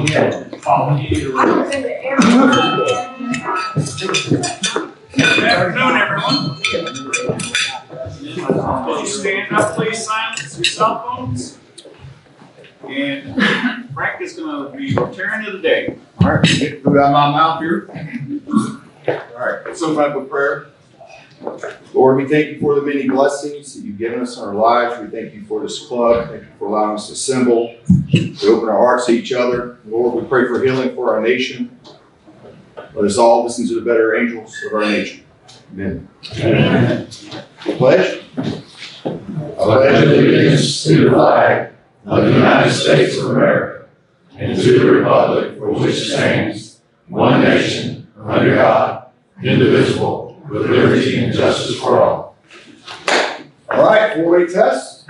Good afternoon, everyone. Please stand up, please silence your cell phones. And Frank is going to be returning to the day. All right, get food out of my mouth here. All right, some type of prayer. Lord, we thank you for the many blessings that you've given us in our lives. We thank you for this club. Thank you for allowing us to assemble, to open our hearts to each other. Lord, we pray for healing for our nation. Let us all listen to the better angels of our nation. Amen. Amen. Pledge. I pledge allegiance to the flag of the United States of America and to the republic for which it stands, one nation, under God, indivisible, with liberty and justice for all. All right, four-way test.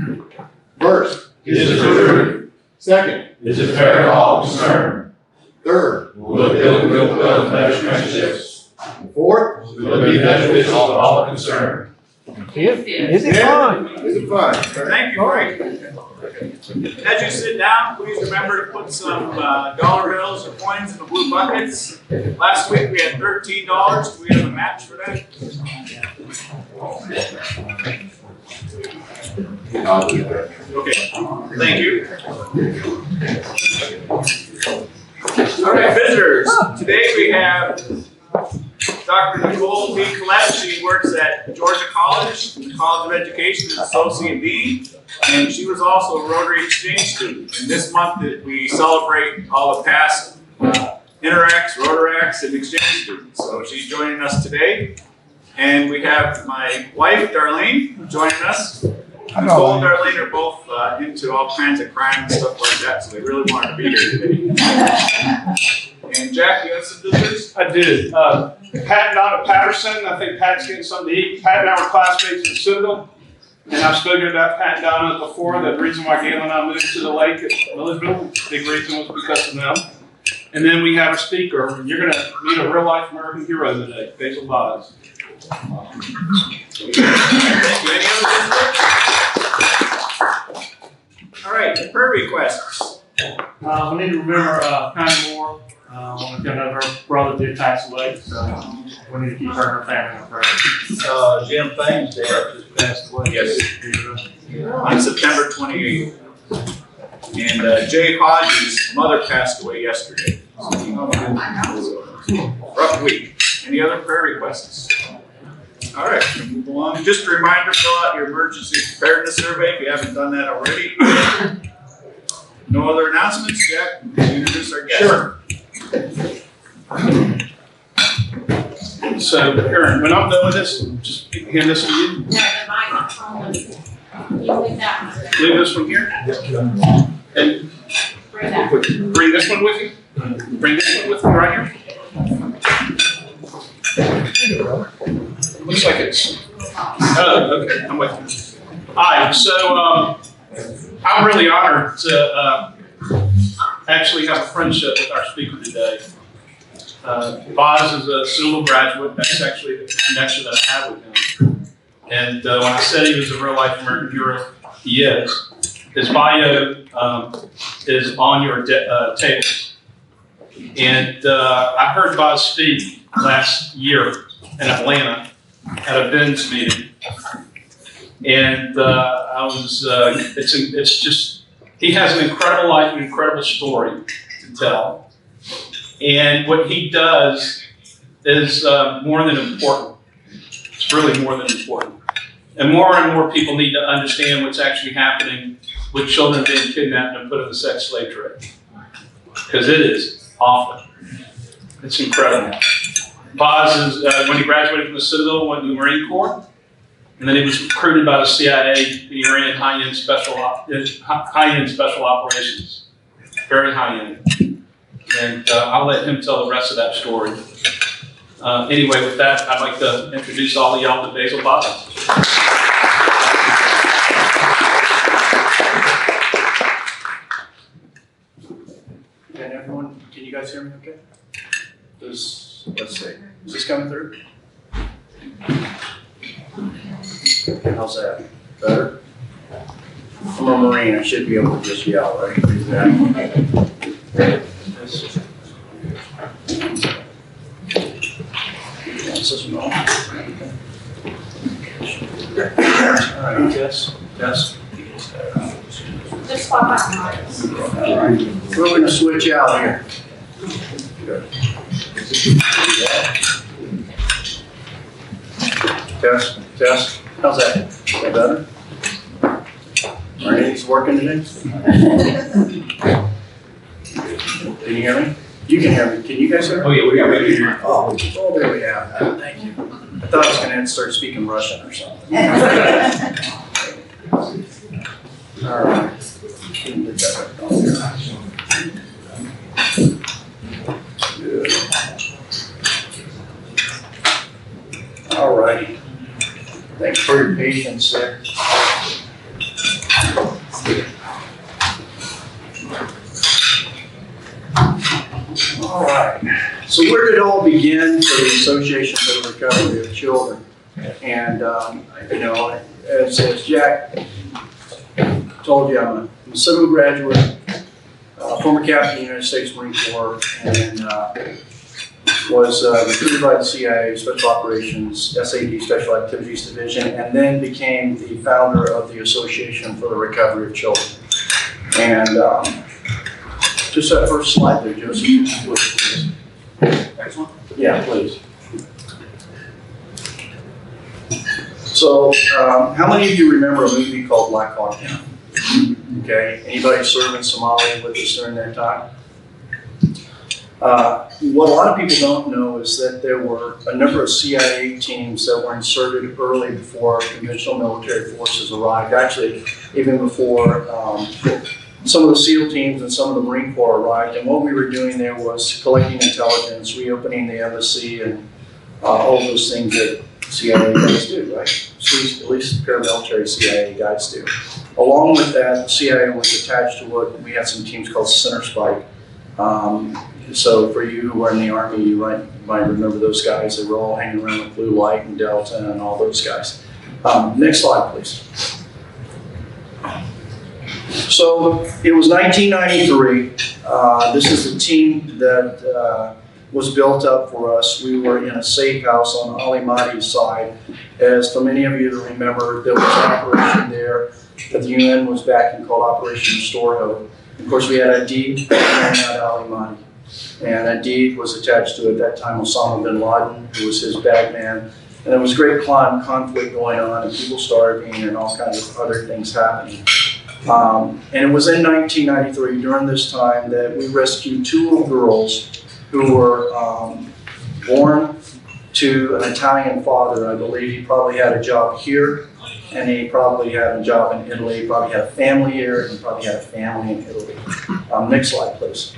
First. Is it true? Second. Is it fair to all concerned? Third. Will it build better friendships? Fourth. Will it be beneficial to all concerned? Is it fun? Is it fun? Thank you, Frank. As you sit down, please remember to put some dollar bills or coins in the blue buckets. Last week we had $13. Do we have a match for that? Okay, thank you. All right, visitors. Today we have Dr. Nicole B. Collette. She works at Georgia College, the College of Education, as Associate Dean, and she was also a Rotary Exchange student. And this month we celebrate all the past Interacts, Rotaracts, and Exchange students. So she's joining us today. And we have my wife, Darlene, joining us. Nicole and Darlene are both into all kinds of crime and stuff like that, so they really wanted to be here today. And Jack, you have some visitors? I did. Pat and Donna Patterson. I think Pat's getting something to eat. Pat and I were classmates in Citadel. And I've spoken about Pat and Donna before. The reason why Gail and I moved to the lake at Milledgeville, big reason was because of them. And then we have a speaker. You're going to meet a real-life American hero today, Bazzel. Thank you. Any other visitors? All right, prayer requests. We need to remember Connie Moore. We've got her brother did pass away, so we need to keep her and her family in prayer. Jim Fain's dad just passed away. Yes. On September 28th. And Jay Hodges' mother passed away yesterday. Rough week. Any other prayer requests? All right, we'll move along. Just a reminder, fill out your emergency preparedness survey if you haven't done that already. No other announcements? Jack, introduce our guest. Sure. So, Aaron, when I'm done with this, just hand this to you. No, the microphone. You leave that one. Leave this one here. And Bring that. bring this one with you. Bring this one with me right here. Looks like it's. Oh, okay. I'm with you. All right. So I'm really honored to actually have a friendship with our speaker today. Boz is a Citadel graduate. That's actually the connection that I have with him. And when I said he was a real-life American hero, he is. His bio is on your tables. And I heard Boz speak last year in Atlanta at a Ben's meeting. And I was, it's just, he has an incredible life, an incredible story to tell. And what he does is more than important. It's really more than important. And more people need to understand what's actually happening with children being kidnapped and put in the sex slave trade. Because it is awful. It's incredible. Boz is, when he graduated from the Citadel, went to the Marine Corps. And then he was recruited by the CIA, and he ran high-end special operations. Very high-end. And I'll let him tell the rest of that story. Anyway, with that, I'd like to introduce all of y'all to Bazzel. And everyone, can you guys hear me okay? Let's see. Is this coming through? How's that? Better? I'm a Marine. I should be able to just yell, right? Exactly. All right, Jess. Just swap out mine. All right. We're going to switch out here. Test. How's that? Is that better? All right, it's working today? Can you hear me? You can hear me. Can you guys hear me? Oh, yeah, we got ready here. Oh, there we have that. Thank you. I thought I was going to have to start speaking Russian or something. All right. Get that back on there. Good. All righty. Thanks for your patience there. All right. So where did it all begin for the Association for the Recovery of Children? And, you know, as Jack told you, I'm a civil graduate, former captain of the United States Marine Corps, and was recruited by the CIA Special Operations, SAD Special Activities Division, and then became the founder of the Association for the Recovery of Children. And just that first slide there, Joseph, please. Next one? Yeah, please. So, how many of you remember a movie called Black Hawk Down? Okay, anybody serve in Somalia with us during that time? What a lot of people don't know is that there were a number of CIA teams that were inserted early before conventional military forces arrived. Actually, even before some of the SEAL teams and some of the Marine Corps arrived. And what we were doing there was collecting intelligence, reopening the embassy, and all those things that CIA guys do, right? At least paramilitary CIA guys do. Along with that, the CIA was attached to what we had some teams called Center Spike. So for you who were in the Army, you might remember those guys. They were all hanging around with Blue Light and Delta and all those guys. Next slide, please. So it was 1993. This is the team that was built up for us. We were in a safe house on Ali Mahdi's side. As for many of you to remember, there was an operation there that the UN was backing called Operation Storehouse. Of course, we had Adid and had Ali Mahdi. And Adid was attached to, at that time, Osama bin Laden, who was his bag man. And there was great conflict going on and people starving and all kinds of other things happening. And it was in 1993, during this time, that we rescued two little girls who were born to an Italian father. I believe he probably had a job here, and he probably had a job in Italy. He probably had a family here, and he probably had a family in Italy. Next slide, please.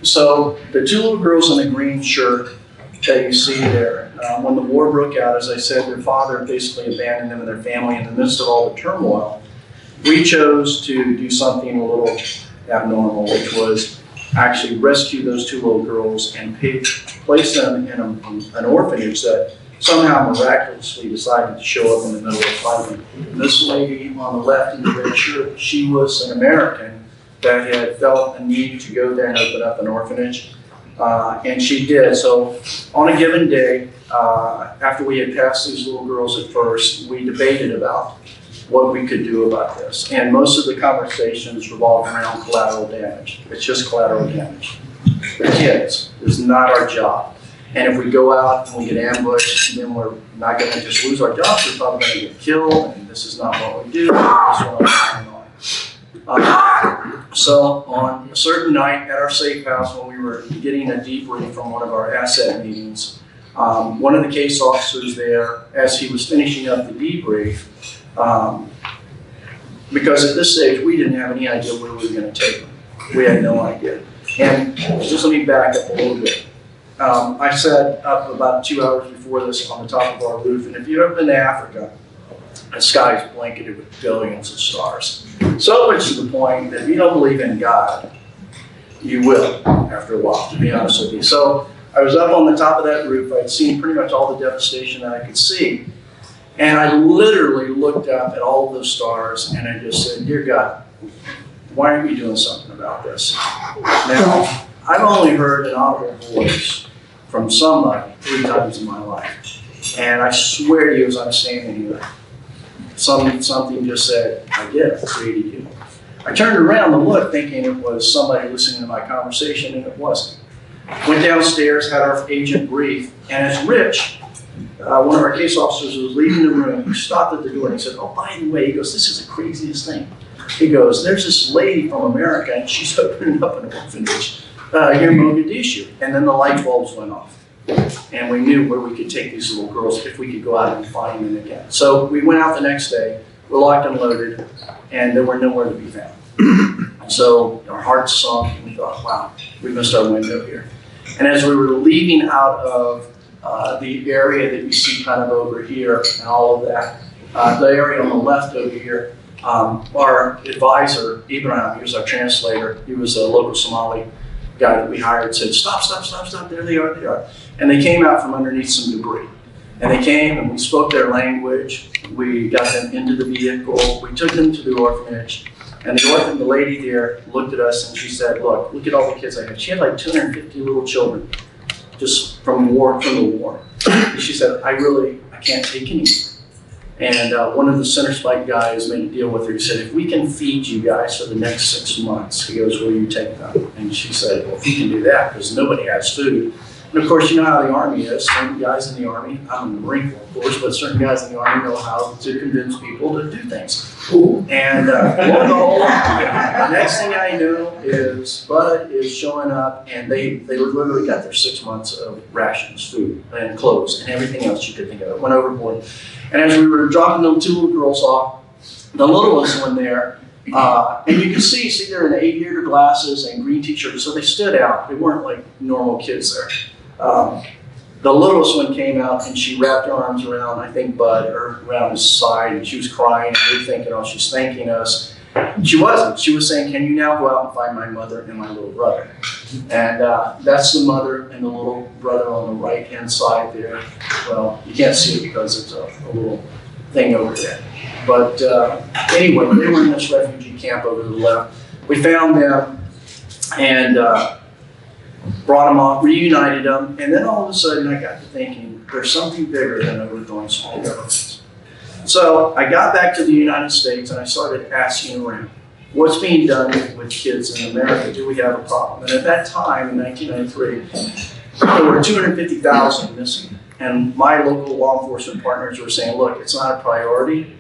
So the two little girls in the green shirt that you see there, when the war broke out, as I said, their father basically abandoned them and their family in the midst of all the turmoil. We chose to do something a little abnormal, which was actually rescue those two little girls and place them in an orphanage that somehow miraculously decided to show up in the middle of fighting. This lady on the left in the red shirt, she was an American that had felt a need to go there and open up an orphanage. And she did. So on a given day, after we had passed these little girls at first, we debated about what we could do about this. And most of the conversations revolved around collateral damage. It's just collateral damage. They're kids. It's not our job. And if we go out and we get ambushed, then we're not going to just lose our jobs. We're probably going to get killed, and this is not what we do. That's what I'm going on. So on a certain night at our safe house, when we were getting a debrief from one of our asset meetings, one of the case officers there, as he was finishing up the debrief, because at this stage we didn't have any idea where we were going to take them. We had no idea. And just let me back up a little bit. I sat up about 2 hours before this on the top of our roof, and if you've ever been to Africa, the sky is blanketed with billions of stars. So much to the point that if you don't believe in God, you will after a while, to be honest with you. So I was up on the top of that roof. I'd seen pretty much all the devastation that I could see. And I literally looked up at all of those stars and I just said, dear God, why aren't you doing something about this? Now, I've only heard an audible voice from somebody 3 times in my life. And I swear to you as I'm standing here, something just said, I get it, I created you. I turned around to look thinking it was somebody listening to my conversation, and it wasn't. Went downstairs, had our agent brief, and as Rich, one of our case officers was leaving the room, he stopped at the door and he said, oh, by the way, he goes, this is the craziest thing. He goes, there's this lady from America and she's opening up an orphanage here in Mogadishu. And then the light bulbs went off. And we knew where we could take these little girls if we could go out and find them again. So we went out the next day, we locked and loaded, and they were nowhere to be found. So our hearts sunk and we thought, wow, we missed our window here. And as we were leaving out of the area that you see kind of over here and all of that, the area on the left over here, our advisor, Ibrahim, he was our translator, he was a local Somali guy that we hired, said, stop, there they are. And they came out from underneath some debris. And they came and we spoke their language, we got them into the vehicle, we took them to the orphanage, and the lady there looked at us and she said, look at all the kids I have. She had like 250 little children just from the war. And she said, I can't take any more. And one of the center spike guys made a deal with her. He said, if we can feed you guys for the next 6 months, he goes, will you take them? And she said, well, if you can do that, because nobody has food. And of course, you know how the Army is. Certain guys in the Army, I'm in the Marine Corps, of course, but certain guys in the Army know how to convince people to do things. And lo and behold, the next thing I know is Bud is showing up, and they literally got their 6 months of rations, food, and clothes, and everything else you could think of. It went overboard. And as we were dropping them 2 little girls off, the littlest one there, and you can see they're in aviator glasses and green t-shirts, so they stood out. They weren't like normal kids there. The littlest one came out and she wrapped her arms around, I think, Bud, or around his side, and she was crying, and we were thinking, oh, she's thanking us. She wasn't. She was saying, can you now go out and find my mother and my little brother? And that's the mother and the little brother on the right-hand side there. Well, you can't see it because it's a little thing over there. But anyway, they were in this refugee camp over to the left. We found them and brought them off, reunited them, and then all of a sudden I got to thinking, there's something bigger than overthrowing small governments. So I got back to the United States and I started asking around, what's being done with kids in America? Do we have a problem? And at that time, in 1993, there were 250,000 missing. And my local law enforcement partners were saying, look, it's not a priority.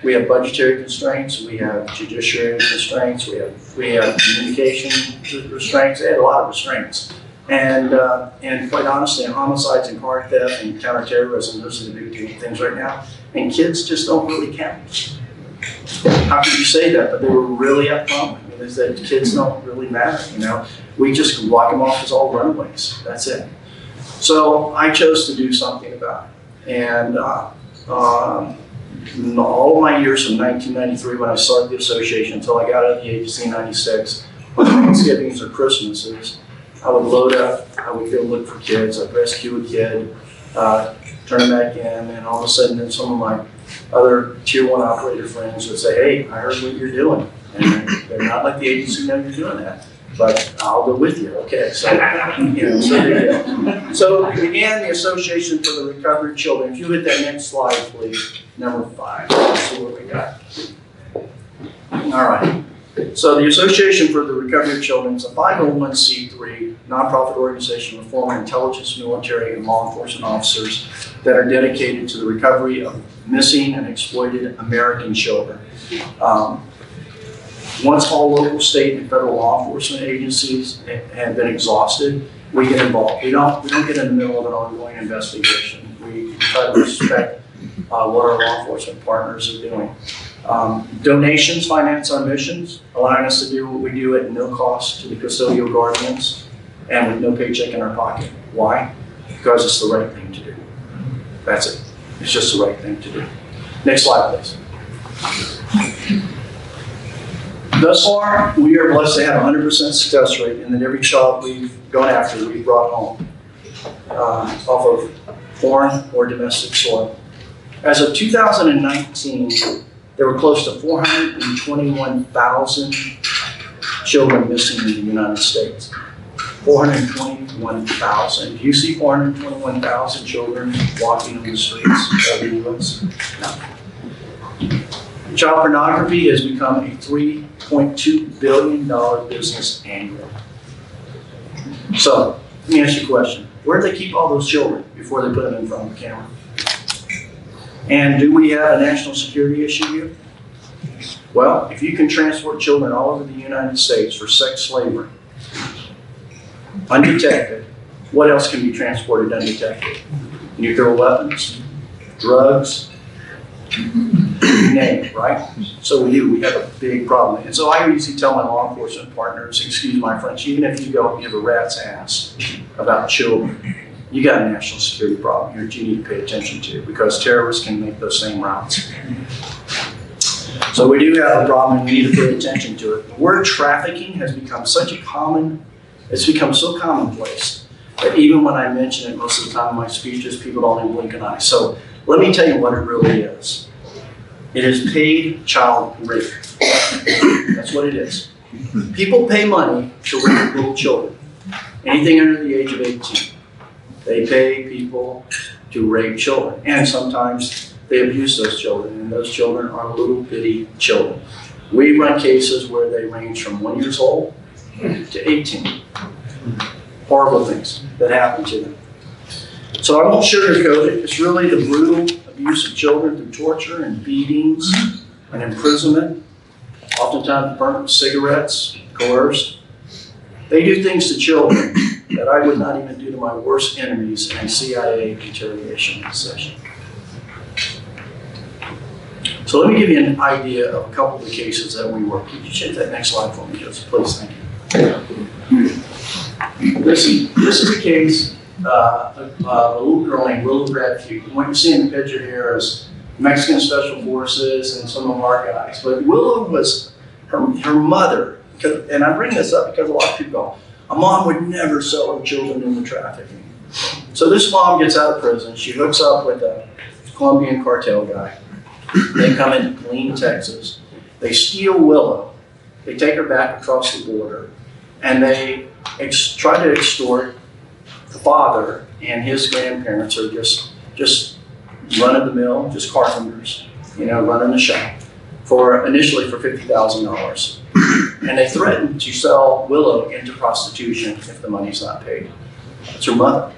We have budgetary constraints, we have judiciary constraints, we have communication restraints. They had a lot of restraints. And quite honestly, homicides and car theft and counterterrorism, those are the big things right now. And kids just don't really count. How could you say that? But they were really upfront. I mean, they said kids don't really matter, you know. We just walk them off as all runaways. That's it. So I chose to do something about it. And all of my years from 1993 when I started the association until I got out of the agency in 96, on Thanksgivings or Christmases, I would load up, I would go look for kids, I'd rescue a kid, turn them back in, and all of a sudden then some of my other tier 1 operator friends would say, hey, I heard what you're doing. And they're not like the agency know you're doing that, but I'll go with you. Okay, so, you know, so there you go. So we began the Association for the Recovery of Children. If you hit that next slide, please, number 5. Let's see what we got. All right. So the Association for the Recovery of Children is a 501c3 nonprofit organization of former intelligence, military, and law enforcement officers that are dedicated to the recovery of missing and exploited American children. Once all local, state, and federal law enforcement agencies have been exhausted, we get involved. We don't get in the middle of an ongoing investigation. We try to respect what our law enforcement partners are doing. Donations finance our missions, allowing us to do what we do at no cost to the custodial guardians and with no paycheck in our pocket. Why? Because it's the right thing to do. That's it. It's just the right thing to do. Next slide, please. Thus far, we are blessed to have 100% success rate, and that every child we've gone after, we've brought home off of foreign or domestic soil. As of 2019, there were close to 421,000 children missing in the United States. 421,000. Do you see 421,000 children walking on the streets of the U.S.? No. Child pornography has become a $3.2 billion business annually. So, let me ask you a question. Where do they keep all those children before they put them in front of the camera? And do we have a national security issue here? Well, if you can transport children all over the United States for sex slavery, undetected, what else can be transported undetected? Nuclear weapons, drugs, you name it, right? So we have a big problem. And so I usually tell my law enforcement partners, excuse my French, even if you go give a rat's ass about children, you got a national security problem here that you need to pay attention to, because terrorists can make those same routes. So we do have a problem and we need to pay attention to it. The word trafficking has become it's become so commonplace that even when I mention it most of the time in my speeches, people don't even blink an eye. So let me tell you what it really is. It is paid child rape. That's what it is. People pay money to rape little children, anything under the age of 18. They pay people to rape children, and sometimes they abuse those children, and those children are little bitty children. We run cases where they range from 1 year old to 18. Horrible things that happen to them. So I won't sugarcoat it. It's really the brutal abuse of children through torture and beatings and imprisonment, oftentimes burnt with cigarettes, coerced. They do things to children that I would not even do to my worst enemies in a CIA interrogation session. So let me give you an idea of a couple of the cases that we work. Could you check that next slide for me, Joseph? Please, thank you. This is a case of a little girl named Willow Bradford. What you see in the picture here is Mexican Special Forces and some of our guys. But Willow was her mother, and I bring this up because a lot of people go, a mom would never sell her children into trafficking. So this mom gets out of prison. She hooks up with a Colombian cartel guy. They come into Killeen, Texas. They steal Willow. They take her back across the border, and they try to extort the father, and his grandparents are just run-of-the-mill, just carpenters, running the shop, initially for $50,000. And they threaten to sell Willow into prostitution if the money's not paid. That's her mother,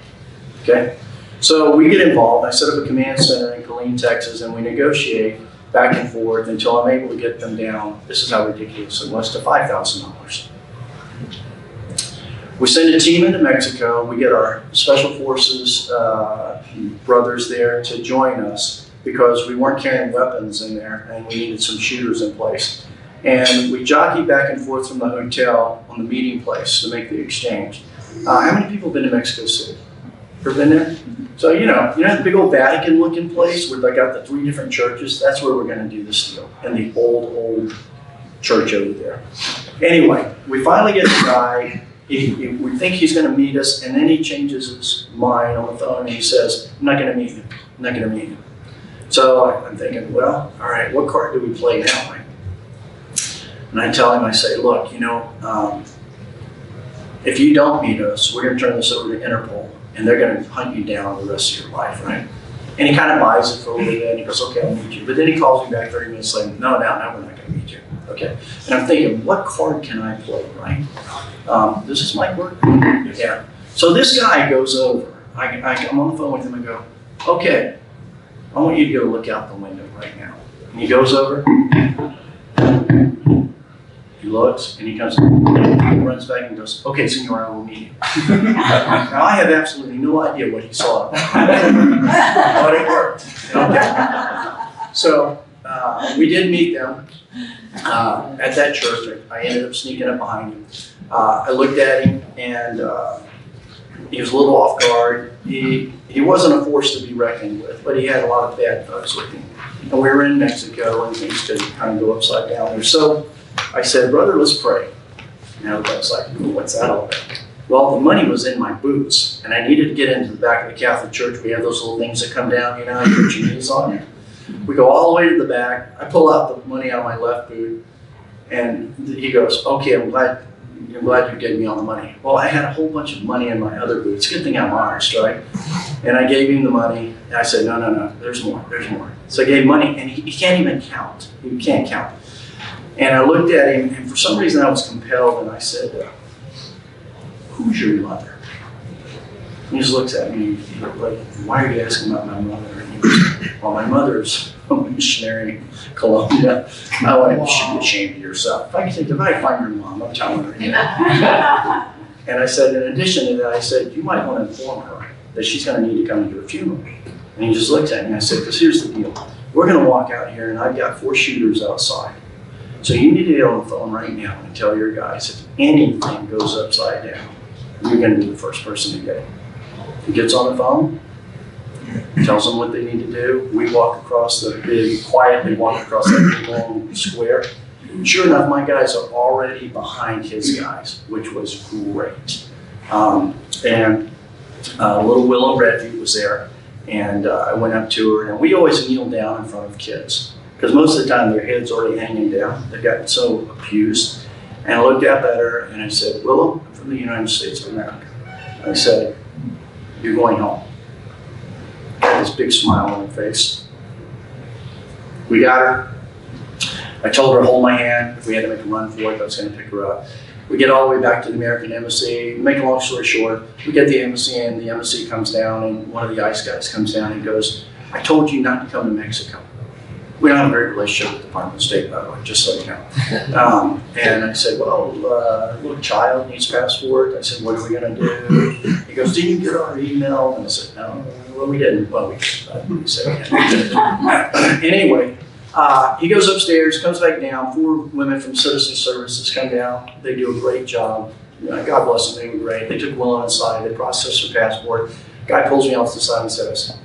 okay? So we get involved. I set up a command center in Killeen, Texas, and we negotiate back and forth until I'm able to get them down. This is how ridiculous it was, to $5,000. We send a team into Mexico. We get our Special Forces brothers there to join us because we weren't carrying weapons in there and we needed some shooters in place. And we jockey back and forth from the hotel on the meeting place to make the exchange. How many people have been to Mexico City? Ever been there? So, you know the big old Vatican looking place where they got the 3 different churches? That's where we're going to do this deal, in the old church over there. Anyway, we finally get the guy. We think he's going to meet us, and then he changes his mind on the phone and he says, I'm not going to meet him. I'm not going to meet him. So I'm thinking, well, all right, what card do we play now? And I tell him, I say, look, if you don't meet us, we're going to turn this over to Interpol, and they're going to hunt you down the rest of your life, right? And he kind of buys it for a little bit, and he goes, okay, I'll meet you. But then he calls me back 30 minutes later, no, we're not going to meet you. Okay. And I'm thinking, what card can I play, right? Does this mic work? Yeah. So this guy goes over. I'm on the phone with him and go, okay, I want you to go look out the window right now. And he goes over. He looks, and he runs back and goes, okay, senor, I will meet you. Now, I have absolutely no idea what he saw. But it worked. Okay. So we did meet them at that church. I ended up sneaking up behind him. I looked at him, and he was a little off guard. He wasn't a force to be reckoned with, but he had a lot of bad folks with him. And we were in Mexico, and things could kind of go upside down there. So I said, brother, let's pray. And everybody's like, what's that all about? Well, the money was in my boots, and I needed to get into the back of the Catholic Church. We have those little things that come down, you put your knees on it. We go all the way to the back. I pull out the money out of my left boot, and he goes, "Okay, I'm glad you gave me all the money." Well, I had a whole bunch of money in my other boot. It's a good thing I'm honest, right? And I gave him the money, and I said, no, there's more. So I gave him money, and he can't even count. He can't count. And I looked at him, and for some reason I was compelled, and I said, "Who's your mother?" And he just looks at me, like, "Why are you asking about my mother?" And he goes, "Well, my mother's a missionary in Colombia. I want you should be ashamed of yourself. If I find your mom, I'm telling her." And I said, in addition to that, I said, "You might want to inform her that she's going to need to come to your funeral." And he just looked at me, and I said, "Because here's the deal. We're going to walk out here, and I've got 4 shooters outside. So you need to get on the phone right now and tell your guys if anything goes upside down, you're going to be the first person to get it." He gets on the phone, tells them what they need to do. We quietly walk across that big long square. Sure enough, my guys are already behind his guys, which was great. And little Willow Redview was there, and I went up to her, and we always kneel down in front of kids, because most of the time their head's already hanging down. They've gotten so abused. And I looked up at her, and I said, "Willow, I'm from the United States of America." I said, "You're going home." Had this big smile on her face. We got her. I told her to hold my hand. If we had to make a run for it, I was going to pick her up. We get all the way back to the American Embassy. Make a long story short, we get the embassy, and the embassy comes down, and one of the ICE guys comes down and goes, "I told you not to come to Mexico." We don't have a great relationship with the Department of State, by the way, just so you know. And I said, "Well, little child needs passport." I said, "What are we going to do?" He goes, "Didn't you get our email?" And I said, "No, well, we didn't." Well, we said, yeah. Anyway, he goes upstairs, comes back down. 4 women from Citizen Services come down. They do a great job. God bless them, they were great. They took Willow inside. They processed her passport. Guy pulls me off to the side and says,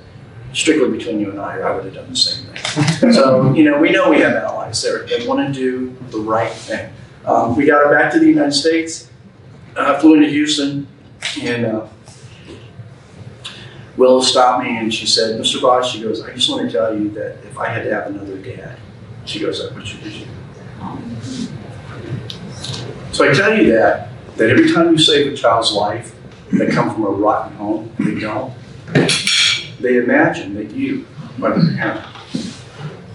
"Strictly between you and I would have done the same thing." So, we know we have allies there. They want to do the right thing. We got her back to the United States, flew into Houston, and Willow stopped me and she said, "Mr. Bosch," she goes, "I just want to tell you that if I had to have another dad," she goes, "I would choose you." So I tell you that every time you save a child's life, they come from a rotten home, they don't. They imagine that you are the parent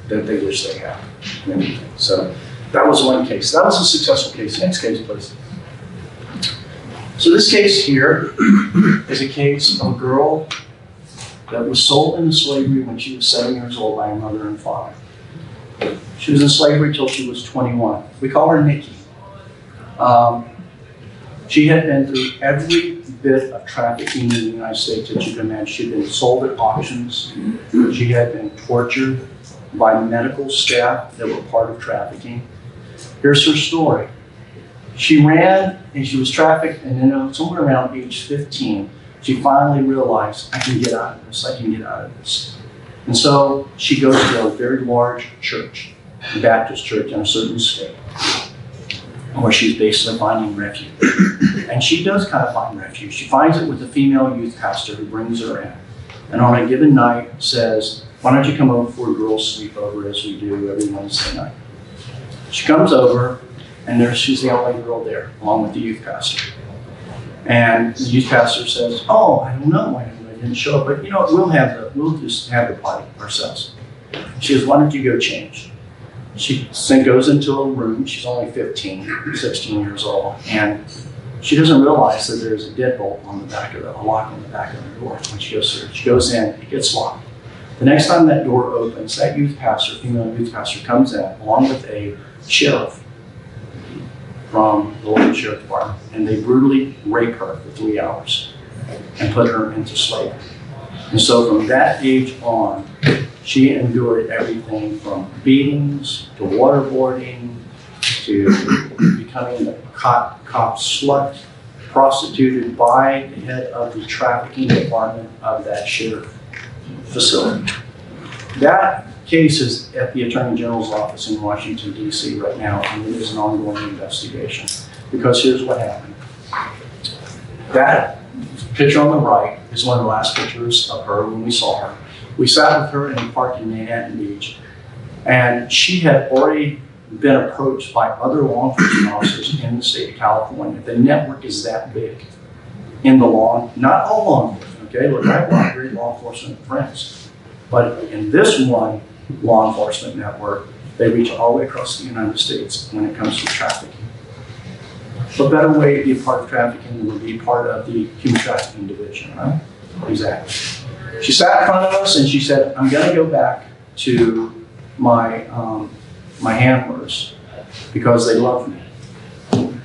that they wish they had. So that was one case. That was a successful case. Next case, please. So this case here is a case of a girl that was sold into slavery when she was 7 years old by her mother and father. She was in slavery till she was 21. We call her Nikki. She had been through every bit of trafficking in the United States that you can imagine. She had been sold at auctions. She had been tortured by medical staff that were part of trafficking. Here's her story. She ran and she was trafficked, and then somewhere around age 15, she finally realized, "I can get out of this, I can get out of this." And so she goes to a very large church, a Baptist church in a certain state, where she's basically finding refuge. And she does kind of find refuge. She finds it with a female youth pastor who brings her in. And on a given night says, "Why don't you come over for a girls' sleepover, as we do every Wednesday night?" She comes over, and she's the only girl there, along with the youth pastor. And the youth pastor says, "Oh, I don't know, I didn't show up, but we'll just have the party ourselves." She says, "Why don't you go change?" She goes into a room. She's only 16 years old, and she doesn't realize that there's a deadbolt on the back of a lock on the back of the door. When she goes through, she goes in, it gets locked. The next time that door opens, that female youth pastor comes in, along with a sheriff from the local sheriff department, and they brutally rape her for 3 hours and put her into slavery. And so from that age on, she endured everything from beatings to waterboarding to becoming a cop slut, prostituted by the head of the trafficking department of that sheriff facility. That case is at the Attorney General's office in Washington, D.C. right now, and it is an ongoing investigation. Because here's what happened. That picture on the right is one of the last pictures of her when we saw her. We sat with her in a park in Manhattan Beach, and she had already been approached by other law enforcement officers in the state of California. The network is that big in the law, not all law enforcement, okay? Look, I have a lot of great law enforcement friends, but in this one law enforcement network, they reach all the way across the United States when it comes to trafficking. What better way to be a part of trafficking than to be part of the human trafficking division, right? Exactly. She sat in front of us and she said, I'm gonna go back to my handlers because they love me.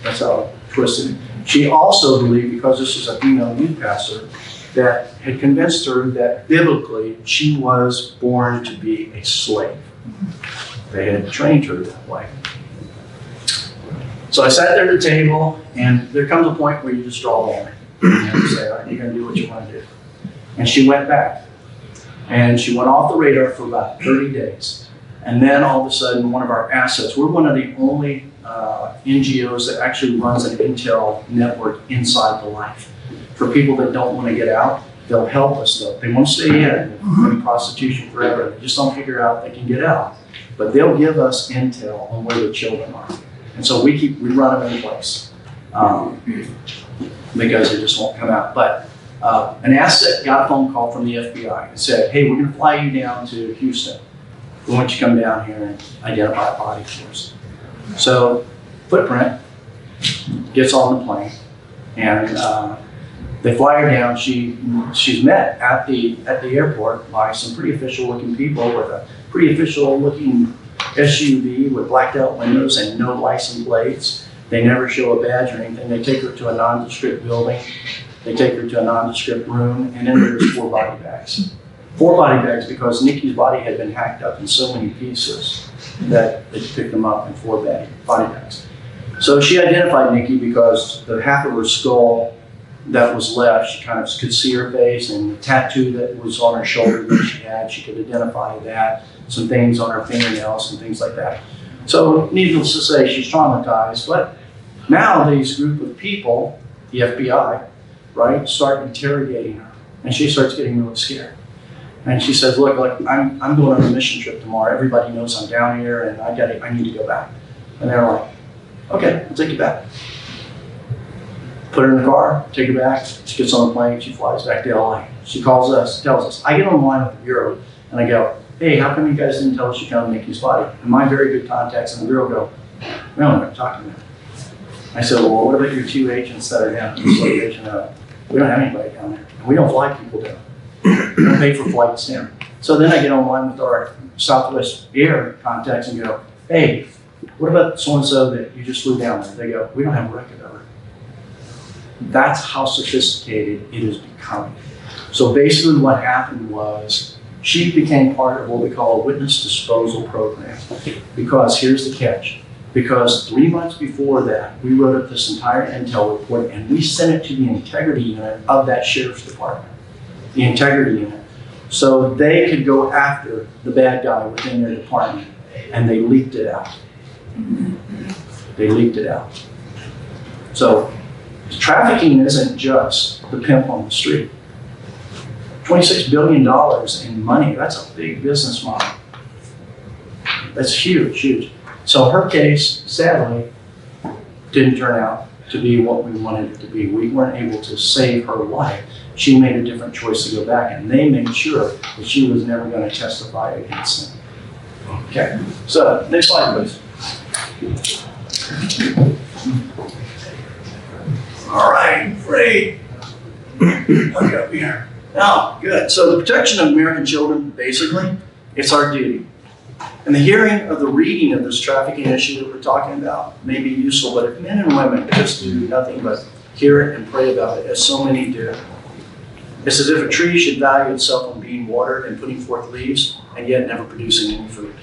That's how I twisted it. She also believed, because this is a female youth pastor, that had convinced her that biblically she was born to be a slave. They had trained her that way. So I sat there at the table, and there comes a point where you just draw a line. You say, all right, you're gonna do what you wanna do. And she went back. And she went off the radar for about 30 days. And then all of a sudden, one of our assets, we're one of the only NGOs that actually runs an intel network inside the life. For people that don't want to get out, they'll help us though. They won't stay in prostitution forever. They just don't figure out they can get out. But they'll give us intel on where the children are. And so we run them in place because they just won't come out. But an asset got a phone call from the FBI and said, hey, we're going to fly you down to Houston. We want you to come down here and identify a body for us. So Footprint gets on the plane and they fly her down. She's met at the airport by some pretty official looking people with a pretty official looking SUV with blacked out windows and no license plates. They never show a badge or anything. They take her to a nondescript building. They take her to a nondescript room, and then there's 4 body bags. 4 body bags because Nikki's body had been hacked up in so many pieces that they picked them up in 4 body bags. So she identified Nikki because the half of her skull that was left, she kind of could see her face, and the tattoo that was on her shoulder that she could identify that, some things on her fingernails and things like that. So needless to say, she's traumatized, but now these group of people, the FBI, right, start interrogating her, and she starts getting really scared. And she says, look, I'm going on a mission trip tomorrow. Everybody knows I'm down here, and I need to go back. And they're like, okay, we'll take you back. Put her in the car, take her back. She gets on the plane, she flies back to LA. She calls us, tells us. I get on the line with the Bureau, and I go, hey, how come you guys didn't tell us you found Nikki's body? And my very good contacts in the Bureau go, we don't know what you're talking about. I said, well, what about your 2 agents that are down at this location? We don't have anybody down there. And we don't fly people down. We don't pay for flights down. So then I get online with our Southwest Air contacts and go, hey, what about so-and-so that you just flew down there? They go, we don't have a record of her. That's how sophisticated it is becoming. So basically what happened was she became part of what we call a witness disposal program. Because here's the catch. Because 3 months before that, we wrote up this entire intel report and we sent it to the integrity unit of that sheriff's department. The integrity unit. So they could go after the bad guy within their department, and they leaked it out. They leaked it out. So trafficking isn't just the pimp on the street. $26 billion in money, that's a big business model. That's huge, huge. So her case, sadly, didn't turn out to be what we wanted it to be. We weren't able to save her life. She made a different choice to go back, and they made sure that she was never going to testify against them. Okay, so next slide, please. All right, great. Look up here. Now, good. So the protection of American children, basically, it's our duty. And the hearing of the reading of this trafficking issue that we're talking about may be useful, but if men and women just do nothing but hear it and pray about it, as so many do, it's as if a tree should value itself on being watered and putting forth leaves, and yet never producing any fruit.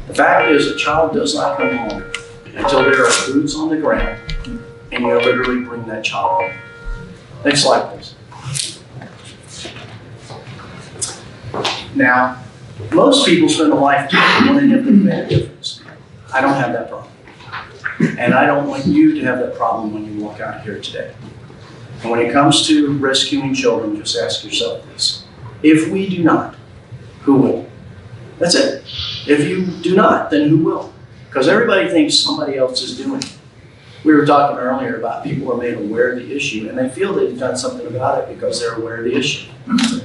The fact is, a child does not come home until there are boots on the ground, and you literally bring that child home. Next slide, please. Now, most people spend a lifetime wanting to make a difference. I don't have that problem. And I don't want you to have that problem when you walk out here today. And when it comes to rescuing children, just ask yourself this. If we do not, who will? That's it. If you do not, then who will? Because everybody thinks somebody else is doing it. We were talking earlier about people who are made aware of the issue and they feel they've done something about it because they're aware of the issue.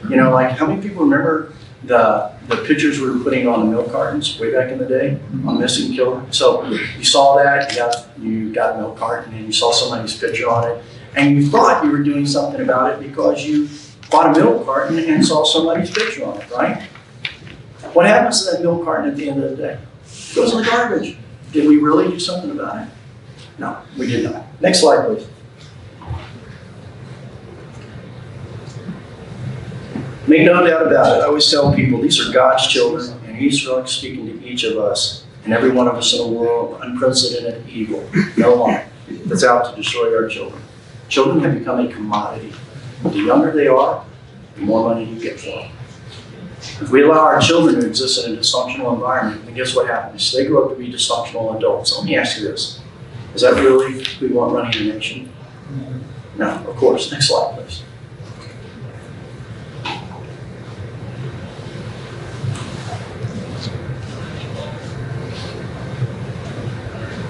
You know, like how many people remember the pictures we were putting on the milk cartons way back in the day on missing killer? So you saw that, you got a milk carton and you saw somebody's picture on it and you thought you were doing something about it because you bought a milk carton and saw somebody's picture on it, right? What happens to that milk carton at the end of the day? It goes in the garbage. Did we really do something about it? No, we did not. Next slide, please. Make no doubt about it. I always tell people these are God's children, and He's speaking to each of us and every one of us in a world of unprecedented evil, no lie, that's out to destroy our children. Children have become a commodity. The younger they are, the more money you get for them. If we allow our children to exist in a dysfunctional environment, then guess what happens? They grow up to be dysfunctional adults. Let me ask you this. Is that really who we want running the nation? No, of course. Next slide, please.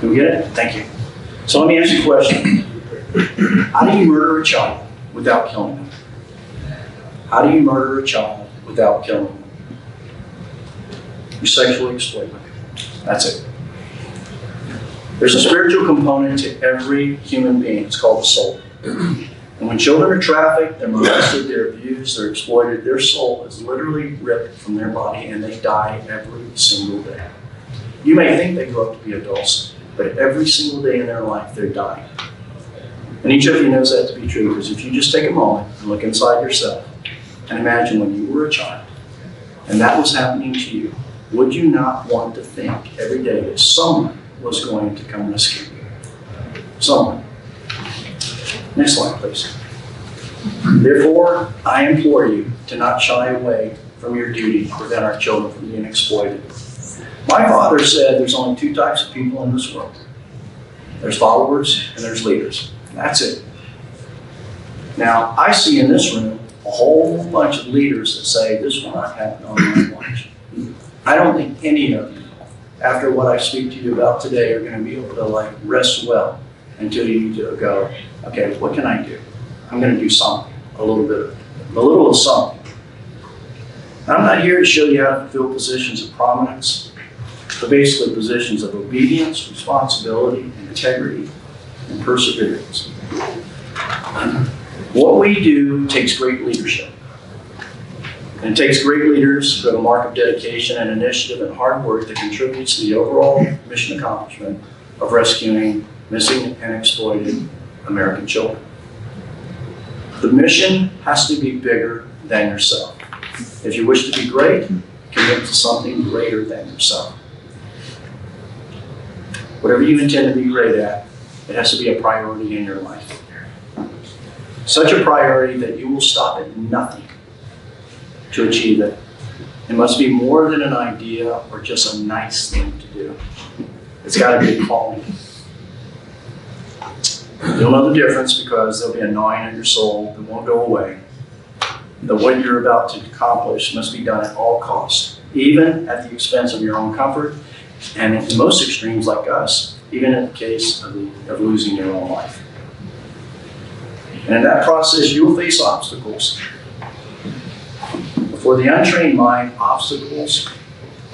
Do we get it? Thank you. So let me ask you a question. How do you murder a child without killing them? How do you murder a child without killing them? You sexually exploit them. That's it. There's a spiritual component to every human being. It's called the soul. And when children are trafficked, they're molested, they're abused, they're exploited, their soul is literally ripped from their body and they die every single day. You may think they grow up to be adults, but every single day in their life, they're dying. And each of you knows that to be true, because if you just take a moment and look inside yourself and imagine when you were a child and that was happening to you, would you not want to think every day that someone was going to come rescue you? Someone. Next slide, please. Therefore, I implore you to not shy away from your duty to prevent our children from being exploited. My father said there's only two types of people in this world. There's followers and there's leaders. That's it. Now, I see in this room a whole bunch of leaders that say this will not happen on my watch. I don't think any of you, after what I speak to you about today, are going to be able to rest well until you go, okay, what can I do? I'm going to do something, a little of something. I'm not here to show you how to fulfill positions of prominence, but basically positions of obedience, responsibility, integrity, and perseverance. What we do takes great leadership. And it takes great leaders who have a mark of dedication and initiative and hard work that contributes to the overall mission accomplishment of rescuing missing and exploited American children. The mission has to be bigger than yourself. If you wish to be great, commit to something greater than yourself. Whatever you intend to be great at, it has to be a priority in your life. Such a priority that you will stop at nothing to achieve it. It must be more than an idea or just a nice thing to do. It's got to be a calling. You'll know the difference because there'll be a gnawing in your soul that won't go away. That what you're about to accomplish must be done at all costs, even at the expense of your own comfort, and in most extremes like us, even in the case of losing your own life. And in that process, you will face obstacles. For the untrained mind, obstacles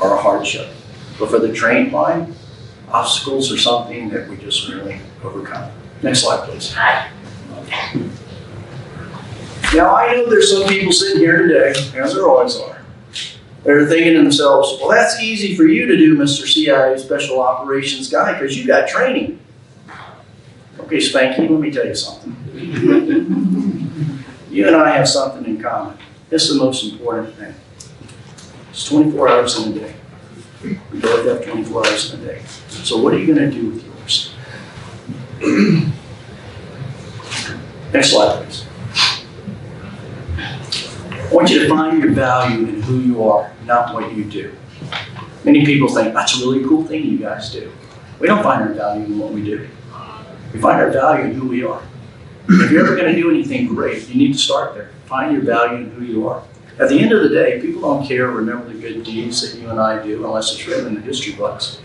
are a hardship. But for the trained mind, obstacles are something that we just really overcome. Next slide, please. Now, I know there's some people sitting here today, as there always are. They're thinking to themselves, well, that's easy for you to do, Mr. CIA Special Operations guy, because you got training. Okay, Spanky, let me tell you something. You and I have something in common. It's the most important thing. It's 24 hours in a day. We both have 24 hours in a day. So what are you going to do with yours? Next slide, please. I want you to find your value in who you are, not what you do. Many people think, that's a really cool thing you guys do. We don't find our value in what we do. We find our value in who we are. If you're ever going to do anything great, you need to start there. Find your value in who you are. At the end of the day, people don't care or remember the good deeds that you and I do unless it's written in the history books.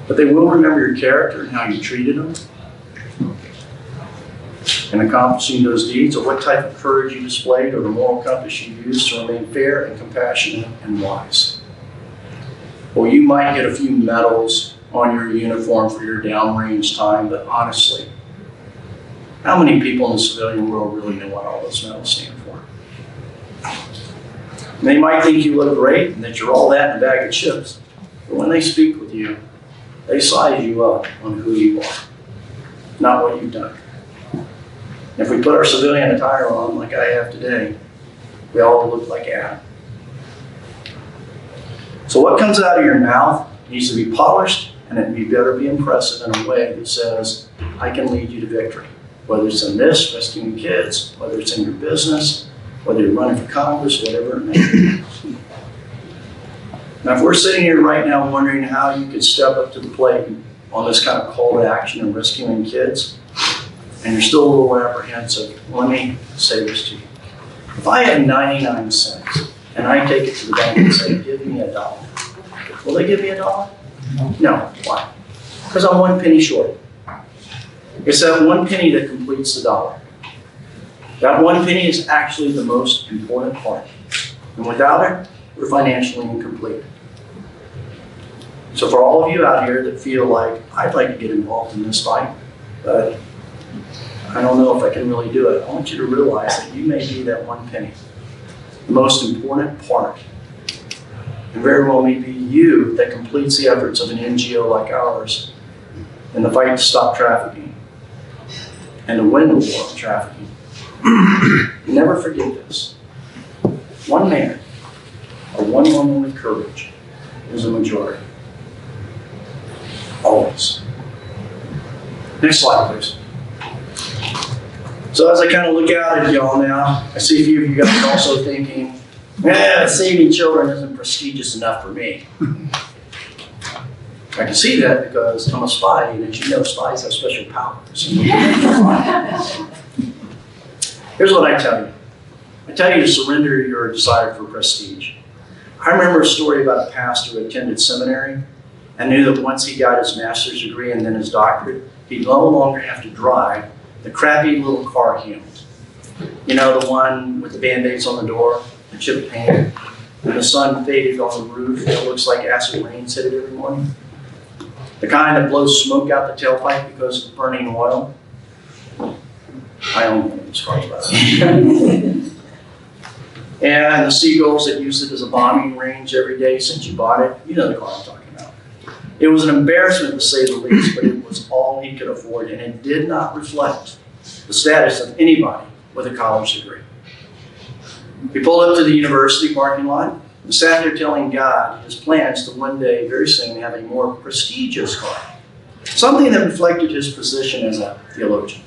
But they will remember your character and how you treated them in accomplishing those deeds, or what type of courage you displayed, or the moral compass you used to remain fair and compassionate and wise. Or you might get a few medals on your uniform for your downrange time, but honestly, how many people in the civilian world really know what all those medals stand for? And they might think you look great and that you're all that in a bag of chips, but when they speak with you, they size you up on who you are, not what you've done. And if we put our civilian attire on like I have today, we all look like Adam. So what comes out of your mouth needs to be polished, and it better be impressive in a way that says, I can lead you to victory. Whether it's in this, rescuing kids, whether it's in your business, whether you're running for Congress, whatever it may be. Now, if we're sitting here right now wondering how you could step up to the plate on this kind of call to action in rescuing kids, and you're still a little apprehensive, let me say this to you. If I have 99 cents and I take it to the bank and say, give me $1, will they give me $1? No. Why? Because I'm 1 penny short. It's that 1 penny that completes the dollar. That 1 penny is actually the most important part. And without it, we're financially incomplete. So for all of you out here that feel like, I'd like to get involved in this fight, but I don't know if I can really do it, I want you to realize that you may be that 1 penny. The most important part. And very well may be you that completes the efforts of an NGO like ours in the fight to stop trafficking and to win the war on trafficking. Never forget this. One man or one woman with courage is a majority. Always. Next slide, please. So as I kind of look out at y'all now, I see a few of you guys also thinking, saving children isn't prestigious enough for me. I can see that because I'm a spy, and as you know, spies have special powers. Here's what I tell you. I tell you to surrender your desire for prestige. I remember a story about a pastor who attended seminary and knew that once he got his master's degree and then his doctorate, he'd no longer have to drive the crappy little car he owned. You know, the one with the Band-Aids on the door, the chip paint, and the sun faded on the roof and it looks like acid rains hit it every morning. The kind that blows smoke out the tailpipe because of burning oil. I own one of those cars, by the way. And the seagulls that use it as a bombing range every day since you bought it. You know the car I'm talking about. It was an embarrassment to say the least, but it was all he could afford, and it did not reflect the status of anybody with a college degree. He pulled up to the university parking lot and sat there telling God his plans to one day, very soon, have a more prestigious car. Something that reflected his position as a theologian.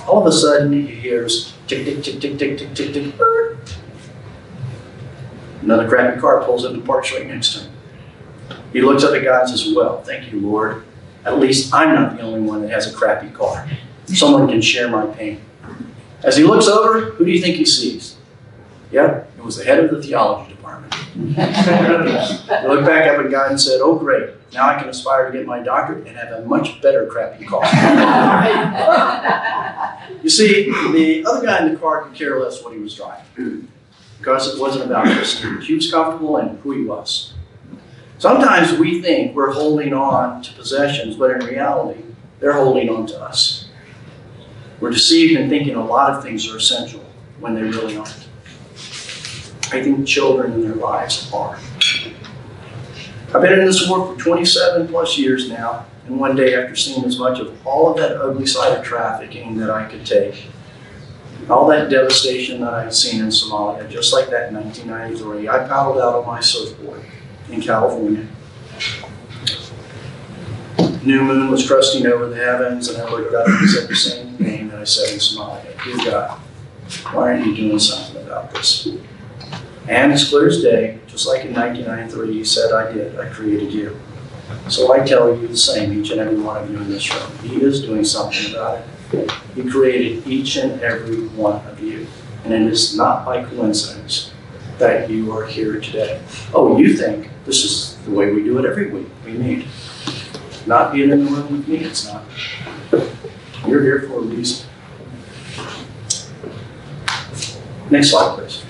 All of a sudden, he hears tick, tick, tick, tick, tick, tick, tick, tick, tick. Another crappy car pulls up and parks right next to him. He looks up at God and says, well, thank you, Lord. At least I'm not the only one that has a crappy car. Someone can share my pain. As he looks over, who do you think he sees? Yep, it was the head of the theology department. He looked back up at God and said, oh, great. Now I can aspire to get my doctorate and have a much better crappy car. You see, the other guy in the car could care less what he was driving because it wasn't about prestige. He was comfortable in who he was. Sometimes we think we're holding on to possessions, but in reality, they're holding on to us. We're deceived in thinking a lot of things are essential when they really aren't. I think children in their lives are. I've been in this work for 27 plus years now, and one day after seeing as much of all of that ugly side of trafficking that I could take, all that devastation that I'd seen in Somalia, just like that in 1993, I paddled out on my surfboard in California. New moon was crusting over the heavens, and I looked up and said the same thing that I said in Somalia. Dear God, why aren't you doing something about this? And as clear as day, just like in 1993, you said I did. I created you. So I tell you the same, each and every one of you in this room. He is doing something about it. He created each and every one of you. And it is not by coincidence that you are here today. Oh, you think this is the way we do it every week. We meet. Not being in the room with me, it's not. You're here for a reason. Next slide, please.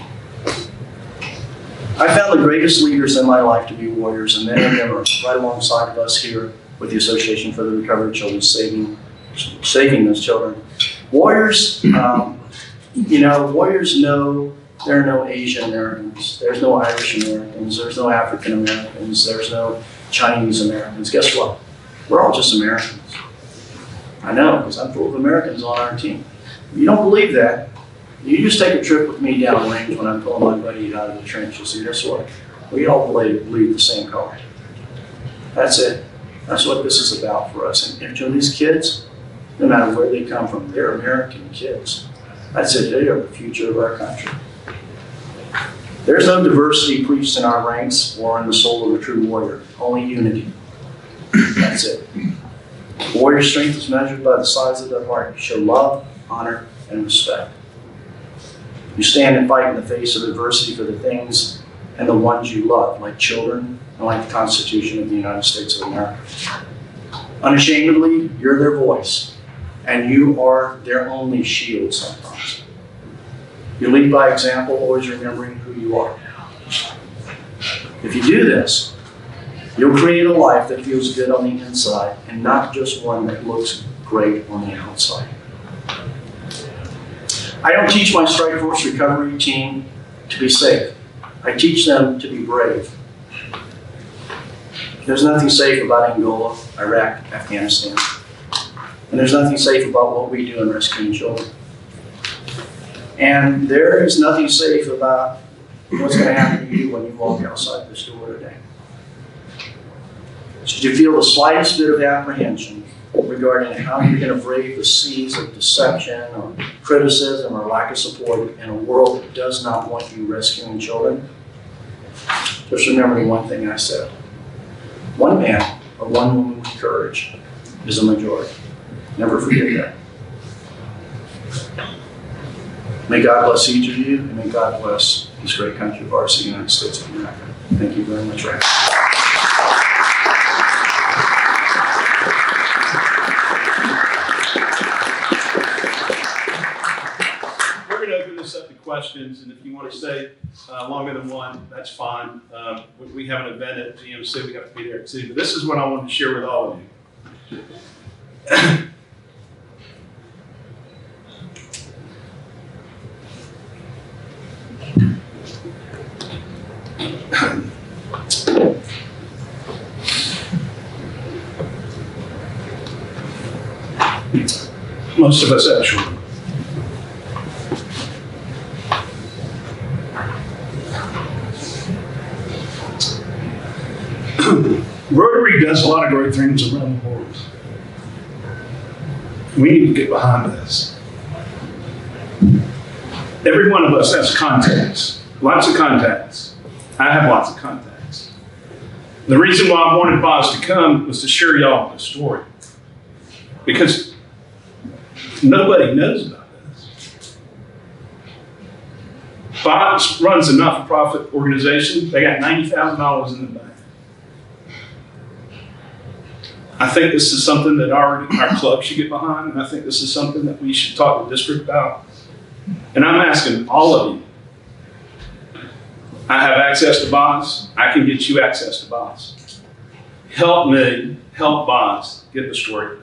I found the greatest leaders in my life to be warriors, and many of them are right alongside of us here with the Association for the Recovery of Children, saving those children. Warriors, warriors know there are no Asian Americans, there's no Irish Americans, there's no African Americans, there's no Chinese Americans. Guess what? We're all just Americans. I know, because I'm full of Americans on our team. If you don't believe that, you just take a trip with me down range when I'm pulling my buddy out of the trenches. And guess what? We all bleed the same color. That's it. That's what this is about for us. And to these kids, no matter where they come from, they're American kids. That's it. They are the future of our country. There's no diversity preached in our ranks or in the soul of a true warrior. Only unity. That's it. Warrior strength is measured by the size of their heart. You show love, honor, and respect. You stand and fight in the face of adversity for the things and the ones you love, like children and like the Constitution of the United States of America. Unashamedly, you're their voice, and you are their only shield sometimes. You lead by example, always remembering who you are. If you do this, you'll create a life that feels good on the inside and not just one that looks great on the outside. I don't teach my Strike Force recovery team to be safe. I teach them to be brave. There's nothing safe about Angola, Iraq, Afghanistan. And there's nothing safe about what we do in rescuing children. And there is nothing safe about what's going to happen to you when you walk outside this door today. Should you feel the slightest bit of apprehension regarding how you're going to brave the seas of deception or criticism or lack of support in a world that does not want you rescuing children, just remember the one thing I said. One man or one woman with courage is a majority. Never forget that. May God bless each of you, and may God bless this great country of ours, the United States of America. Thank you very much, Ray. We're going to open this up to questions, and if you want to stay longer than one, that's fine. We have an event at GMC, we have to be there at 2, but this is what I wanted to share with all of you. Most of us have children. Rotary does a lot of great things around the world. We need to get behind this. Every one of us has contacts, lots of contacts. I have lots of contacts. The reason why I wanted Boz to come was to share y'all the story. Because nobody knows about this. Boz runs a not-for-profit organization. They got $90,000 in the bank. I think this is something that our club should get behind, and I think this is something that we should talk to the district about. And I'm asking all of you. I have access to Boz. I can get you access to Boz. Help me, help Boz get the story.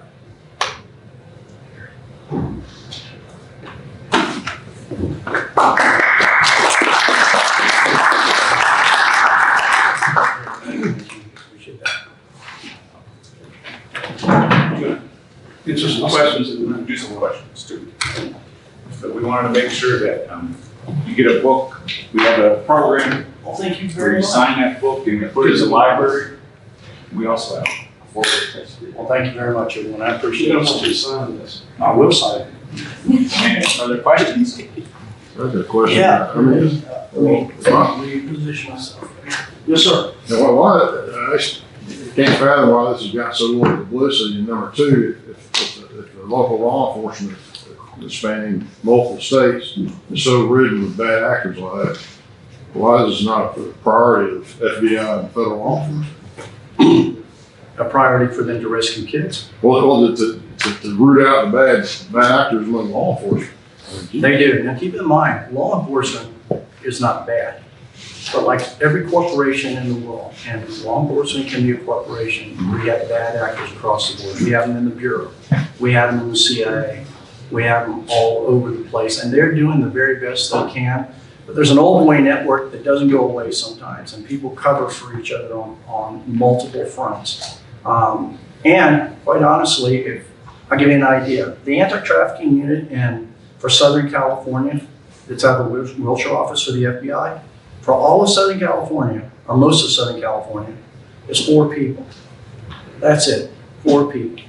Answer some questions and do some questions too. But we wanted to make sure that you get a book. We have a program Well, thank you where very you much. sign that book and you put it in the library. We also have a forward test. Well, thank you very much, everyone. I appreciate you it. don't want to sign this. I will sign it. Other questions? That's a question. Yeah. I mean, Reposition myself. Yes, sir. I just can't fathom why this has got so little publicity. And number two, if the local law enforcement that's spanning multiple states is so ridden with bad actors like that. Why is this not a priority of FBI and federal law enforcement? A priority for them to rescue kids. Well, to root out the bad actors among law enforcement. They do. Now keep in mind, law enforcement is not bad. But like every corporation in the world, and law enforcement can be a corporation, we have bad actors across the board. We have them in the Bureau. We have them in the CIA. We have them all over the place. And they're doing the very best they can. But there's an old boy network that doesn't go away sometimes. And people cover for each other on multiple fronts. And quite honestly, I'll give you an idea. The anti-trafficking unit for Southern California, it's out of the Wilshire office for the FBI, for all of Southern California, or most of Southern California, is 4 people. That's it, 4 people.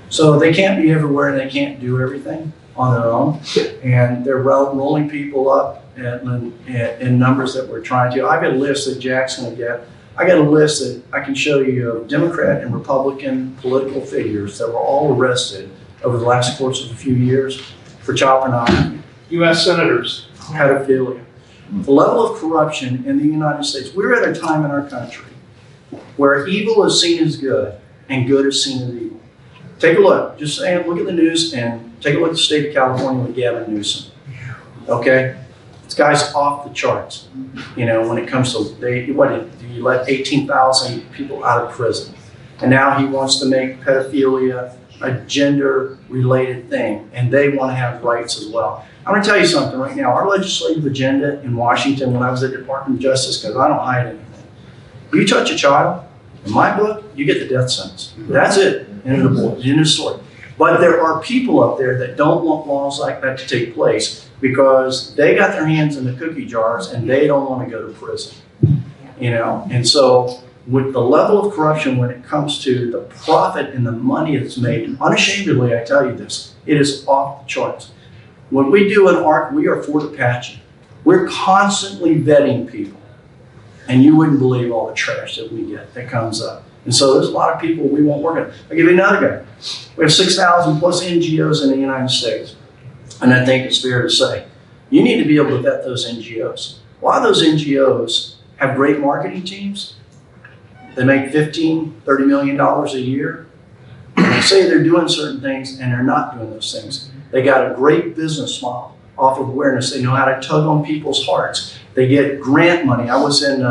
So they can't be everywhere and they can't do everything on their own. And they're rolling people up in numbers that we're trying to. I've got a list that Jack's gonna get. I got a list that I can show you of Democrat and Republican political figures that were all arrested over the last course of a few years for child pornography. U.S. senators. Pedophilia. The level of corruption in the United States, we're at a time in our country where evil is seen as good and good is seen as evil. Take a look, just saying, look at the news and take a look at the state of California with Gavin Newsom. Okay? This guy's off the charts. You know, when it comes to, you let 18,000 people out of prison. And now he wants to make pedophilia a gender-related thing, and they want to have rights as well. I'm going to tell you something right now. Our legislative agenda in Washington, when I was at the Department of Justice, because I don't hide anything, if you touch a child, in my book, you get the death sentence. That's it. End of the story. But there are people up there that don't want laws like that to take place because they got their hands in the cookie jars and they don't want to go to prison. You know, and so with the level of corruption when it comes to the profit and the money that's made, unashamedly, I tell you this, it is off the charts. When we do an ARC, we are Fort Apache. We're constantly vetting people. And you wouldn't believe all the trash that we get that comes up. And so there's a lot of people we won't work on. I'll give you another guy. We have 6,000 plus NGOs in the United States. And I think it's fair to say, you need to be able to vet those NGOs. A lot of those NGOs have great marketing teams. They make $15, $30 million a year. And they say they're doing certain things and they're not doing those things. They got a great business model off of awareness. They know how to tug on people's hearts. They get grant money. I was in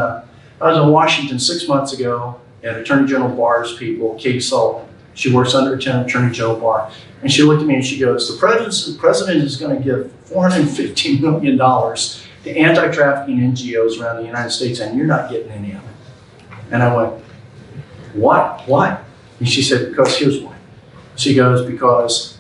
Washington 6 months ago at Attorney General Barr's people, Kate Sullivan. She works under Attorney General Barr. And she looked at me and she goes, the president is going to give $450 million to anti-trafficking NGOs around the United States and you're not getting any of it. And I went, what? Why? And she said, because here's why. She goes, because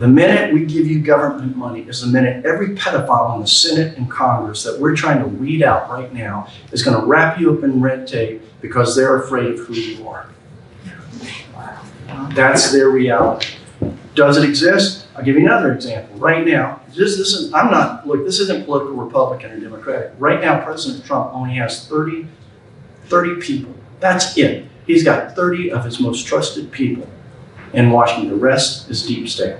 the minute we give you government money is the minute every pedophile in the Senate and Congress that we're trying to weed out right now is going to wrap you up in red tape because they're afraid of who you are. That's their reality. Does it exist? I'll give you another example. Right now, this isn't political Republican or Democratic. Right now, President Trump only has 30 people. That's it. He's got 30 of his most trusted people in Washington. The rest is deep state.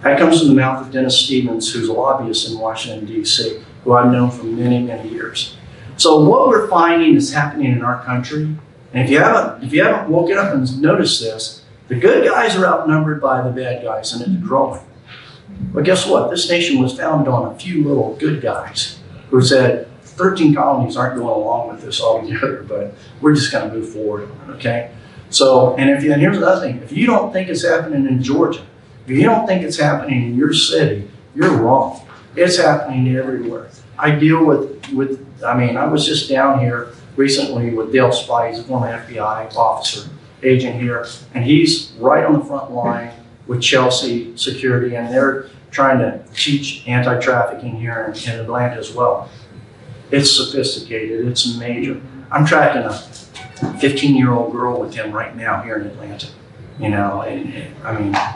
That comes from the mouth of Dennis Stevens, who's a lobbyist in Washington, D.C., who I've known for many, many years. So what we're finding is happening in our country, and if you haven't woken up and noticed this, the good guys are outnumbered by the bad guys, and it's growing. But guess what? This nation was founded on a few little good guys who said 13 colonies aren't going along with this altogether, but we're just going to move forward, okay? So, and here's another thing. If you don't think it's happening in Georgia, if you don't think it's happening in your city, you're wrong. It's happening everywhere. I deal I was just down here recently with Dale Spice, a former FBI officer, agent here, and he's right on the front line with Chelsea Security, and they're trying to teach anti-trafficking here in Atlanta as well. It's sophisticated, it's major. I'm tracking a 15-year-old girl with him right now here in Atlanta. You know,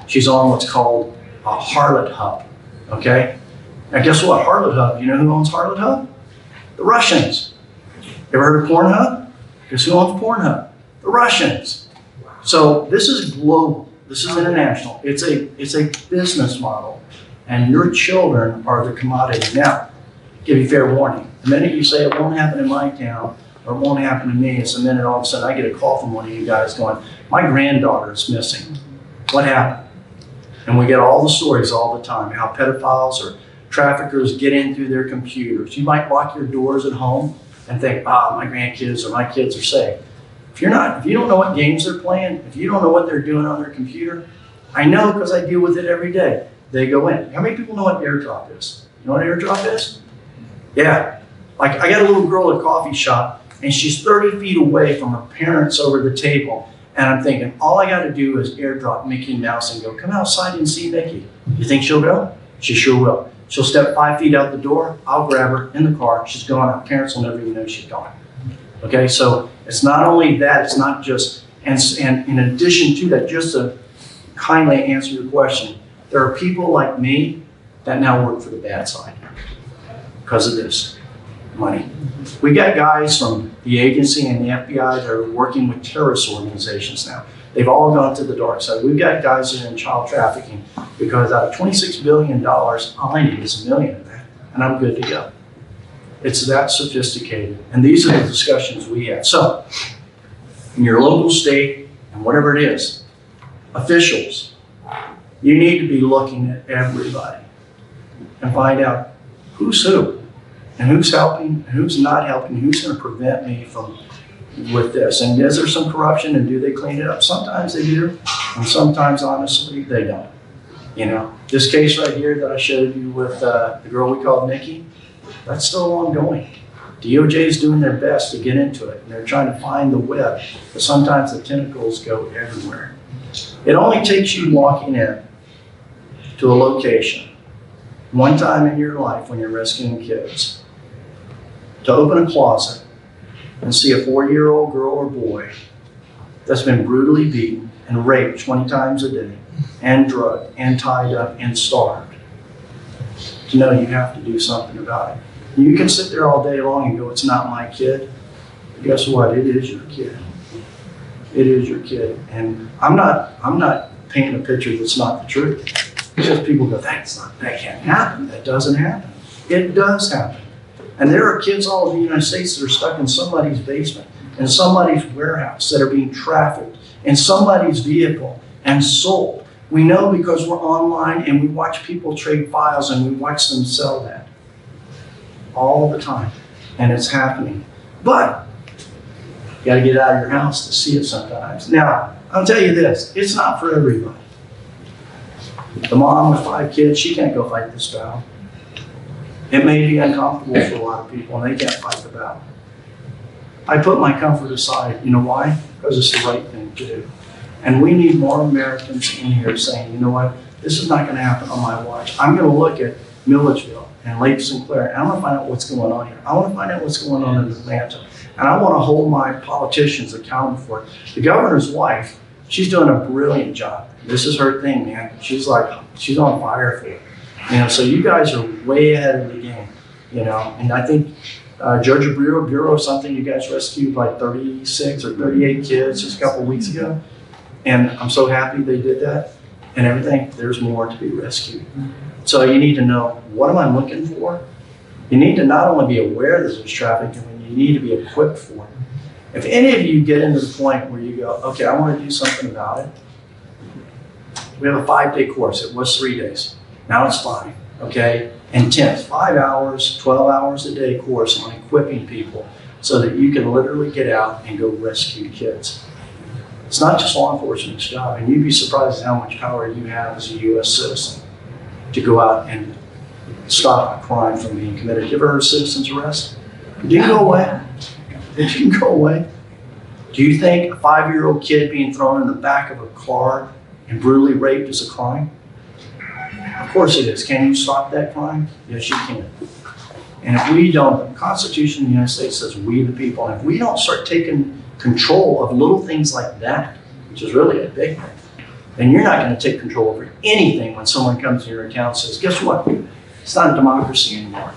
she's on what's called a harlot hub, okay? Now guess what, Harlot Hub, you know who owns Harlot Hub? The Russians. You ever heard of Pornhub? Guess who owns Pornhub? The Russians. So this is global. This is international. It's a business model, and your children are the commodity. Now, give you fair warning. The minute you say it won't happen in my town or it won't happen to me, it's the minute all of a sudden I get a call from one of you guys going, my granddaughter is missing. What happened? And we get all the stories all the time, how pedophiles or traffickers get in through their computers. You might lock your doors at home and think, my grandkids or my kids are safe. If you don't know what games they're playing, if you don't know what they're doing on their computer, I know because I deal with it every day. They go in. How many people know what airdrop is? You know what airdrop is? Yeah. Like I got a little girl at a coffee shop and she's 30 feet away from her parents over the table. And I'm thinking, all I got to do is airdrop Mickey Mouse and go, come outside and see Mickey. You think she'll go? She sure will. She'll step 5 feet out the door. I'll grab her in the car. She's gone. Her parents will never even know she's gone. Okay, so it's not only that, it's not just, and in addition to that, just to kindly answer your question, there are people like me that now work for the bad side because of this money. We got guys from the agency and the FBI that are working with terrorist organizations now. They've all gone to the dark side. We've got guys that are in child trafficking because out of $26 billion, all I need is $1 million of that, and I'm good to go. It's that sophisticated, and these are the discussions we have. So, in your local state, and whatever it is, officials, you need to be looking at everybody and find out who's who, and who's helping, and who's not helping, who's going to prevent me from with this. And is there some corruption, and do they clean it up? Sometimes they do, and sometimes, honestly, they don't. You know, this case right here that I showed you with the girl we called Nikki, that's still ongoing. DOJ is doing their best to get into it, and they're trying to find the web, but sometimes the tentacles go everywhere. It only takes you walking in to a location one time in your life when you're rescuing kids to open a closet and see a 4-year-old girl or boy that's been brutally beaten and raped 20 times a day and drugged and tied up and starved, to know you have to do something about it. You can sit there all day long and go, it's not my kid. But guess what? It is your kid. It is your kid. And I'm not painting a picture that's not the truth. It's just people go, that can't happen. That doesn't happen. It does happen. And there are kids all over the United States that are stuck in somebody's basement, in somebody's warehouse, that are being trafficked, in somebody's vehicle and sold. We know because we're online and we watch people trade files and we watch them sell that all the time. And it's happening. But you got to get out of your house to see it sometimes. Now, I'll tell you this, it's not for everybody. The mom with 5 kids, she can't go fight this battle. It may be uncomfortable for a lot of people and they can't fight the battle. I put my comfort aside. You know why? Because it's the right thing to do. And we need more Americans in here saying, you know what, this is not going to happen on my watch. I'm going to look at Milledgeville and Lake Sinclair, and I want to find out what's going on here. I want to find out what's going on in Atlanta. And I want to hold my politicians accountable for it. The governor's wife, she's doing a brilliant job. This is her thing, man. She's on fire for it. You know, so you guys are way ahead of the game, you know. And I think Judge Bureau something, you guys rescued like 36 or 38 kids just a couple of weeks ago. And I'm so happy they did that and everything. There's more to be rescued. So you need to know, what am I looking for? You need to not only be aware that there's trafficking, you need to be equipped for it. If any of you get into the point where you go, okay, I want to do something about it. We have a 5-day course. It was 3 days. Now it's 5, okay? Intense, 5 hours, 12 hours a day course on equipping people so that you can literally get out and go rescue kids. It's not just law enforcement's job, and you'd be surprised at how much power you have as a U.S. citizen to go out and stop a crime from being committed. You ever heard of citizen's arrest? It didn't go away. It didn't go away. Do you think a 5-year-old kid being thrown in the back of a car and brutally raped is a crime? Of course it is. Can you stop that crime? Yes, you can. And if we don't, the Constitution of the United States says we the people, and if we don't start taking control of little things like that, which is really a big thing, then you're not going to take control over anything when someone comes to your account and says, guess what? It's not a democracy anymore.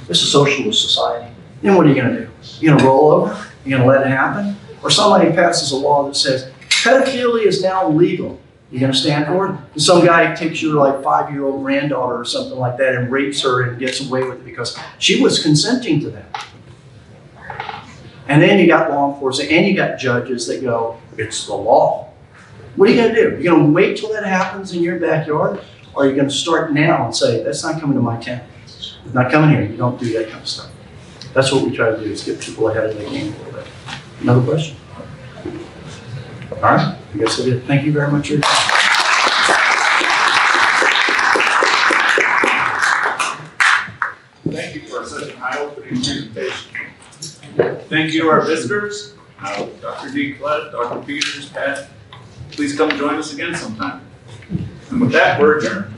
This is a socialist society. Then what are you going to do? You're going to roll over? You're going to let it happen? Or somebody passes a law that says pedophilia is now legal. You gonna stand for it? And some guy takes your like 5-year-old granddaughter or something like that and rapes her and gets away with it because she was consenting to that. And then you got law enforcement and you got judges that go, it's the law. What are you gonna do? You're gonna wait till that happens in your backyard? Or are you gonna start now and say, that's not coming to my town? Not coming here, you don't do that kind of stuff. That's what we try to do, is get people ahead of the game a little bit. Another question? All right, I guess I did. Thank you very much for your time. Thank you for such an eye-opening presentation. Thank you to our visitors, Dr. D. Collette, Dr. Peters, Pat. Please come join us again sometime. And with that, we're adjourned.